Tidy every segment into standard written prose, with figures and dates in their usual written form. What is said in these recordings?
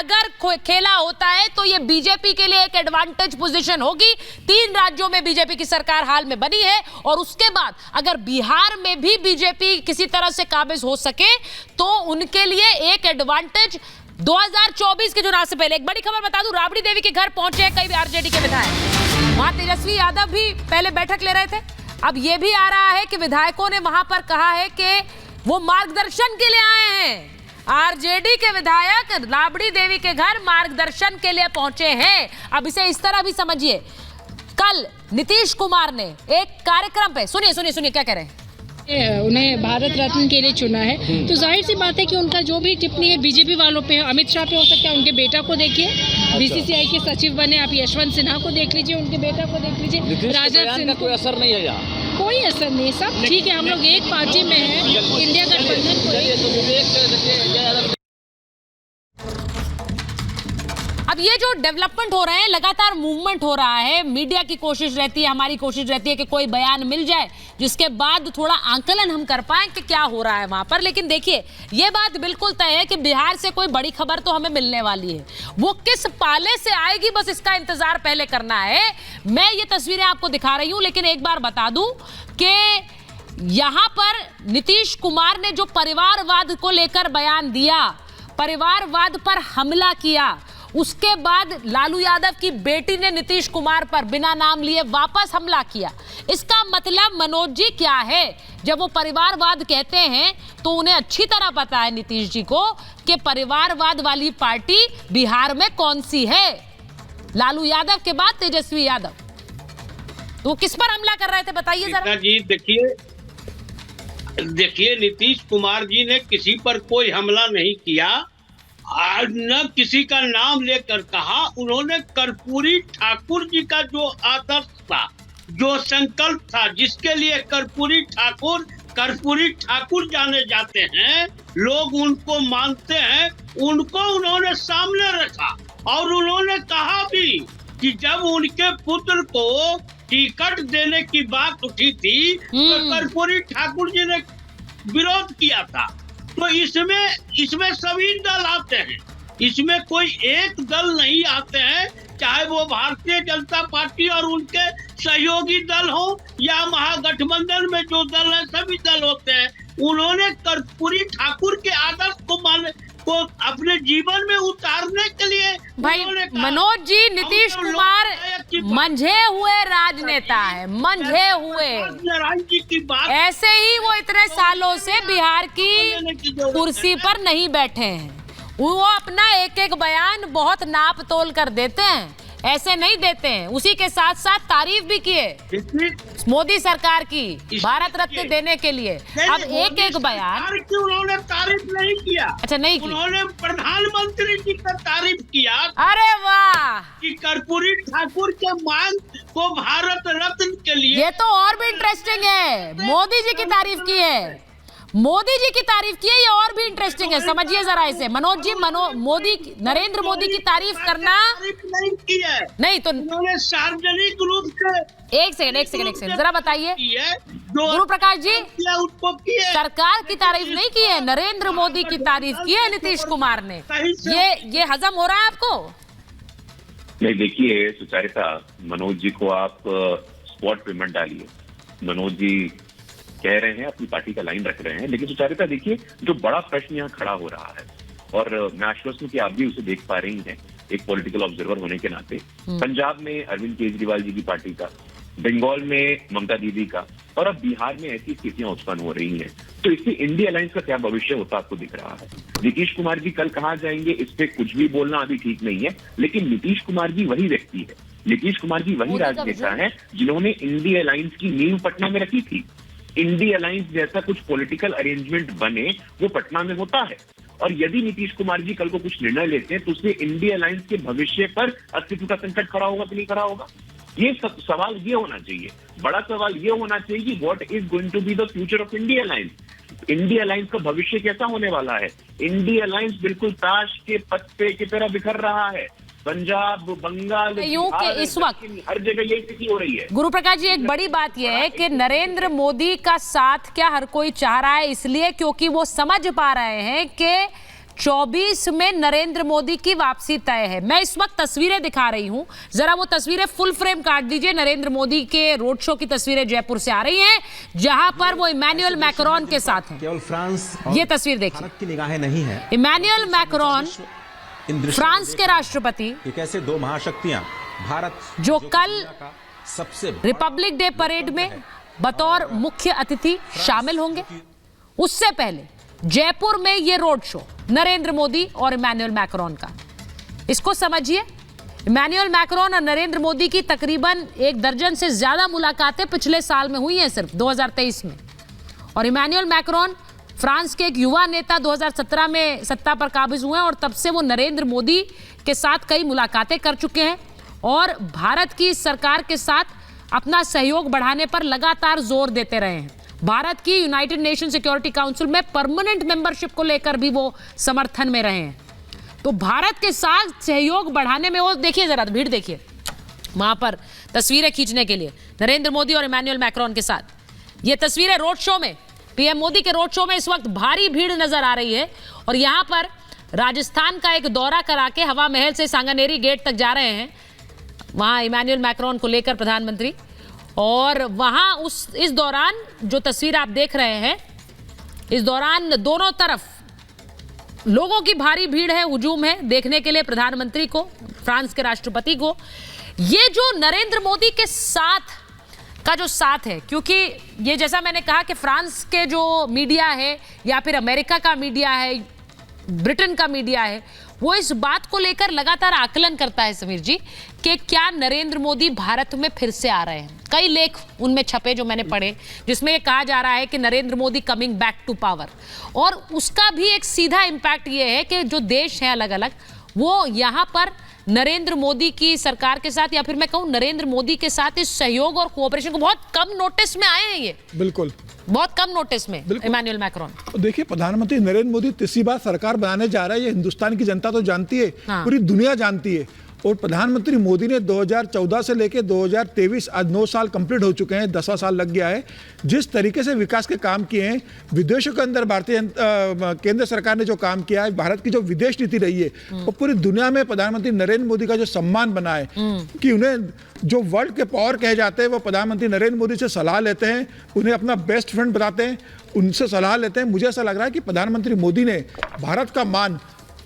अगर खेला होता है तो ये बीजेपी के लिए एक एडवांटेज पोजीशन होगी। 3 राज्यों में बीजेपी की सरकार हाल में बनी है और उसके बाद अगर बिहार में भी बीजेपी किसी तरह से काबिज हो सके तो उनके लिए एक एडवांटेज 2024 के चुनाव से पहले। एक बड़ी खबर बता दूं, राबड़ी देवी के घर पहुंचे हैं कई आरजेडी के विधायक। वहां तेजस्वी यादव भी पहले बैठक ले रहे थे। अब यह भी आ रहा है कि विधायकों ने वहां पर कहा है कि वो मार्गदर्शन के लिए आए हैं। आरजेडी के विधायक राबड़ी देवी के घर मार्गदर्शन के लिए पहुंचे हैं। अब इसे इस तरह भी समझिए, कल नीतीश कुमार ने एक कार्यक्रम पे, सुनिए क्या कह रहे हैं। उन्हें भारत रत्न के लिए चुना है तो जाहिर सी बात है कि उनका जो भी टिप्पणी है बीजेपी वालों पे, अमित शाह पे हो सकता है, उनके बेटा को देखिए, बीसीसीआई के सचिव बने, आप यशवंत सिन्हा को देख लीजिए, उनके बेटा को देख लीजिए, राजद सिन्हा। कोई असर नहीं है यहाँ, कोई असर नहीं, सब ठीक है, हम लोग एक पार्टी में हैं, इंडिया गठबंधन को। अब ये जो डेवलपमेंट हो रहे हैं, लगातार मूवमेंट हो रहा है, मीडिया की कोशिश रहती है, हमारी कोशिश रहती है कि कोई बयान मिल जाए जिसके बाद थोड़ा आंकलन हम कर पाएं कि क्या हो रहा है वहां पर। लेकिन देखिए, ये बात बिल्कुल तय है कि बिहार से कोई बड़ी खबर तो हमें मिलने वाली है। वो किस पाले से आएगी, बस इसका इंतजार पहले करना है। मैं ये तस्वीरें आपको दिखा रही हूं, लेकिन एक बार बता दूं कि यहां पर नीतीश कुमार ने जो परिवारवाद को लेकर बयान दिया, परिवारवाद पर हमला किया, उसके बाद लालू यादव की बेटी ने नीतीश कुमार पर बिना नाम लिए वापस हमला किया। इसका मतलब मनोज जी क्या है? जब वो परिवारवाद कहते हैं तो उन्हें अच्छी तरह पता है नीतीश जी को कि परिवारवाद वाली पार्टी बिहार में कौन सी है। लालू यादव के बाद तेजस्वी यादव, तो वो किस पर हमला कर रहे थे बताइए जरा जी। देखिए नीतीश कुमार जी ने किसी पर कोई हमला नहीं किया, न किसी का नाम लेकर कहा। उन्होंने कर्पूरी ठाकुर जी का जो आदर्श था, जो संकल्प था, जिसके लिए कर्पूरी ठाकुर जाने जाते हैं, लोग उनको मानते हैं, उनको उन्होंने सामने रखा। और उन्होंने कहा भी कि जब उनके पुत्र को टिकट देने की बात उठी थी तो कर्पूरी ठाकुर जी ने विरोध किया था। तो इसमें सभी दल आते हैं, इसमें कोई एक दल नहीं आते हैं, चाहे वो भारतीय जनता पार्टी और उनके सहयोगी दल हो या महागठबंधन में जो दल है, सभी दल होते हैं। उन्होंने कर्पूरी ठाकुर के आदर्श को अपने जीवन में उतारने के लिए भाई मनोज जी, नीतीश कुमार मंझे हुए राजनेता है, मंझे हुए। ऐसे ही वो इतने सालों से बिहार की कुर्सी पर नहीं बैठे हैं। वो अपना एक एक बयान बहुत नाप तोल कर देते हैं, ऐसे नहीं देते हैं। उसी के साथ साथ तारीफ भी किए मोदी सरकार की भारत रत्न देने के लिए। अब एक एक बयान उन्होंने तारीफ नहीं किया। अच्छा, नहीं किया, उन्होंने प्रधानमंत्री जी का तारीफ किया। अरे वाह, कि कर्पूरी ठाकुर के मांग को भारत रत्न के लिए। ये तो और भी इंटरेस्टिंग है। मोदी जी की तारीफ की है, मोदी जी की तारीफ की है, ये और भी इंटरेस्टिंग है। समझिए जरा इसे मनोज जी। नरेंद्र मोदी की तारीफ करना नहीं की है, नहीं तो उन्होंने सार्वजनिक रूप से। एक सेकंड जरा बताइए गुरु प्रकाश जी, उसको किए, सरकार की तारीफ नहीं की है, नरेंद्र मोदी की तारीफ की है नीतीश कुमार ने। ये हजम हो रहा है आपको? नहीं, देखिए सुचारिता, मनोज जी को आप स्पॉट पे मत डालिए। मनोज जी कह रहे हैं, अपनी पार्टी का लाइन रख रहे हैं, लेकिन सुचारिता देखिए, जो बड़ा प्रश्न यहाँ खड़ा हो रहा है, और मैं आश्वस्त हूं कि आप भी उसे देख पा रही हैं एक पॉलिटिकल ऑब्जर्वर होने के नाते। पंजाब में अरविंद केजरीवाल जी की पार्टी का, बंगाल में ममता दीदी का, और अब बिहार में ऐसी स्थितियां उत्पन्न हो रही हैं। तो इससे इंडिया अलायंस का क्या भविष्य होता आपको दिख रहा है? नीतीश कुमार जी कल कहाँ जाएंगे, इस पे कुछ भी बोलना अभी ठीक नहीं है, लेकिन नीतीश कुमार जी वही व्यक्ति है, नीतीश कुमार जी वही राजनेता है जिन्होंने इंडिया अलायंस की नींव पटना में रखी थी। इंडिया अलायंस जैसा कुछ पॉलिटिकल अरेंजमेंट बने वो पटना में होता है, और यदि नीतीश कुमार जी कल को कुछ निर्णय लेते हैं तो उससे इंडिया अलायंस के भविष्य पर अस्तित्व का संकट खड़ा होगा कि नहीं खड़ा होगा? ये सब सवाल ये होना चाहिए, बड़ा सवाल ये होना चाहिए कि what is going to be the future of India alliance. India alliance का भविष्य कैसा होने वाला है? इंडिया अलायंस बिल्कुल ताश के पत्ते की तरह बिखर रहा है। पंजाब, बंगाल, इस वक्त हर जगह यही स्थिति हो रही है। गुरु प्रकाश जी, एक बड़ी बात यह है कि नरेंद्र मोदी का साथ क्या हर कोई चाह रहा है, इसलिए क्योंकि वो समझ पा रहे हैं कि 2024 में नरेंद्र मोदी की वापसी तय है। मैं इस वक्त तस्वीरें दिखा रही हूं, जरा वो तस्वीरें फुल फ्रेम काट दीजिए। नरेंद्र मोदी के रोड शो की तस्वीरें जयपुर से आ रही हैं, जहां पर वो इमैनुअल मैक्रोन के साथ हैं। केवल फ्रांस ये तस्वीर देखिए, भारत की निगाहें नहीं है। इमैनुअल मैक्रोन फ्रांस के राष्ट्रपति, कि कैसे दो महाशक्तियां भारत जो कल दुनिया का सबसे रिपब्लिक डे परेड में बतौर मुख्य अतिथि शामिल होंगे। उससे पहले जयपुर में ये रोड शो नरेंद्र मोदी और इमैनुअल मैक्रोन का, इसको समझिए। इमैनुअल मैक्रोन और नरेंद्र मोदी की तकरीबन 1 दर्जन से ज्यादा मुलाकातें पिछले साल में हुई हैं, सिर्फ 2023 में। और इमैनुअल मैक्रोन फ्रांस के एक युवा नेता 2017 में सत्ता पर काबिज हुए हैं और तब से वो नरेंद्र मोदी के साथ कई मुलाकातें कर चुके हैं और भारत की सरकार के साथ अपना सहयोग बढ़ाने पर लगातार जोर देते रहे हैं। भारत की यूनाइटेड नेशन सिक्योरिटी काउंसिल में परमानेंट मेंबरशिप को लेकर भी वो समर्थन में रहे हैं। तो भारत के साथ सहयोग बढ़ाने में वो, देखिए जरा भीड़ देखिए वहां पर तस्वीरें खींचने के लिए नरेंद्र मोदी और इमैनुअल मैक्रोन के साथ। ये तस्वीरें रोड शो में, पीएम मोदी के रोड शो में इस वक्त भारी भीड़ नजर आ रही है। और यहां पर राजस्थान का एक दौरा करा के हवा महल से सांगानेरी गेट तक जा रहे हैं, वहां इमैनुअल मैक्रोन को लेकर प्रधानमंत्री। और वहां इस दौरान जो तस्वीर आप देख रहे हैं, इस दौरान दोनों तरफ लोगों की भारी भीड़ है, हुजूम है देखने के लिए प्रधानमंत्री को, फ्रांस के राष्ट्रपति को। ये जो नरेंद्र मोदी के साथ का जो साथ है, क्योंकि ये जैसा मैंने कहा कि फ्रांस के जो मीडिया है या फिर अमेरिका का मीडिया है, ब्रिटेन का मीडिया है, वो इस बात को लेकर लगातार आकलन करता है समीर जी कि क्या नरेंद्र मोदी भारत में फिर से आ रहे हैं। कई लेख उनमें छपे जो मैंने पढ़े, जिसमें ये कहा जा रहा है कि Narendra Modi coming back to power. और उसका भी एक सीधा इम्पैक्ट ये है कि जो देश हैं अलग अलग, वो यहाँ पर नरेंद्र मोदी की सरकार के साथ, या फिर मैं कहूँ नरेंद्र मोदी के साथ इस सहयोग और कोऑपरेशन को बहुत कम नोटिस में आए हैं। ये बिल्कुल बहुत कम नोटिस में इमैनुअल मैक्रोन। देखिए, प्रधानमंत्री नरेंद्र मोदी तीसरी बार सरकार बनाने जा रहा है, ये हिंदुस्तान की जनता तो जानती है, हाँ। पूरी दुनिया जानती है। और प्रधानमंत्री मोदी ने 2014 से लेकर 2023 आज 9 साल कंप्लीट हो चुके हैं, 10वां साल लग गया है। जिस तरीके से विकास के काम किए हैं, विदेशों के अंदर भारतीय केंद्र सरकार ने जो काम किया है, भारत की जो विदेश नीति रही है, वो पूरी दुनिया में प्रधानमंत्री नरेंद्र मोदी का जो सम्मान बना है कि उन्हें जो वर्ल्ड के पावर कहे जाते हैं, वो प्रधानमंत्री नरेंद्र मोदी से सलाह लेते हैं, उन्हें अपना बेस्ट फ्रेंड बताते हैं, उनसे सलाह लेते हैं। मुझे ऐसा लग रहा है कि प्रधानमंत्री मोदी ने भारत का मान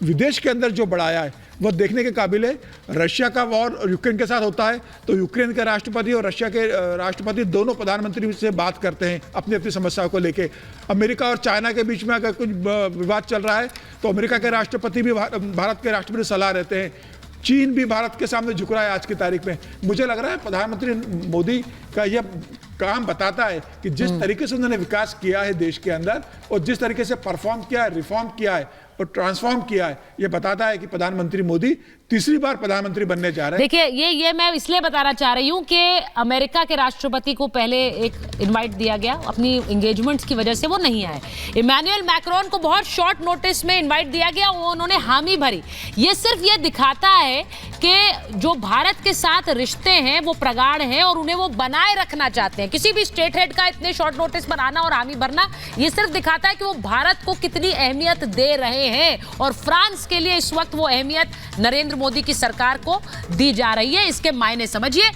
विदेश के अंदर जो बढ़ाया है, वो देखने के काबिल है। रशिया का वॉर यूक्रेन के साथ होता है तो यूक्रेन के राष्ट्रपति और रशिया के राष्ट्रपति दोनों प्रधानमंत्री से बात करते हैं अपनी अपनी समस्याओं को लेके। अमेरिका और चाइना के बीच में अगर कुछ विवाद चल रहा है तो अमेरिका के राष्ट्रपति भी भारत के राष्ट्रपति से सलाह रहते हैं। चीन भी भारत के सामने झुक रहा है आज की तारीख में। मुझे लग रहा है प्रधानमंत्री मोदी का यह काम बताता है कि जिस तरीके से उन्होंने विकास किया है देश के अंदर और जिस तरीके से परफॉर्म किया है, रिफॉर्म किया है और ट्रांसफॉर्म किया है, ये बताता है कि प्रधानमंत्री मोदी तीसरी बार प्रधानमंत्री बनने जा रहे हैं। देखिए, ये मैं इसलिए बताना चाह रही हूं कि अमेरिका के राष्ट्रपति को पहले एक इनवाइट दिया गया, अपनी एंगेजमेंट्स की वजह से वो नहीं आए। इमैनुअल मैक्रोन को बहुत शॉर्ट नोटिस में इनवाइट दिया गया, वो उन्होंने हामी भरी। ये सिर्फ ये दिखाता है कि जो भारत के साथ रिश्ते हैं वो प्रगाढ़ हैं और उन्हें वो बनाए रखना चाहते हैं। किसी भी स्टेट हेड का इतने शॉर्ट नोटिस पर आना और हामी भरना, ये सिर्फ दिखाता है कि वो भारत को कितनी अहमियत दे रहे हैं। और फ्रांस के लिए इस वक्त वो अहमियत नरेंद्र मोदी की सरकार को दी जा रही है, इसके मायने समझिए।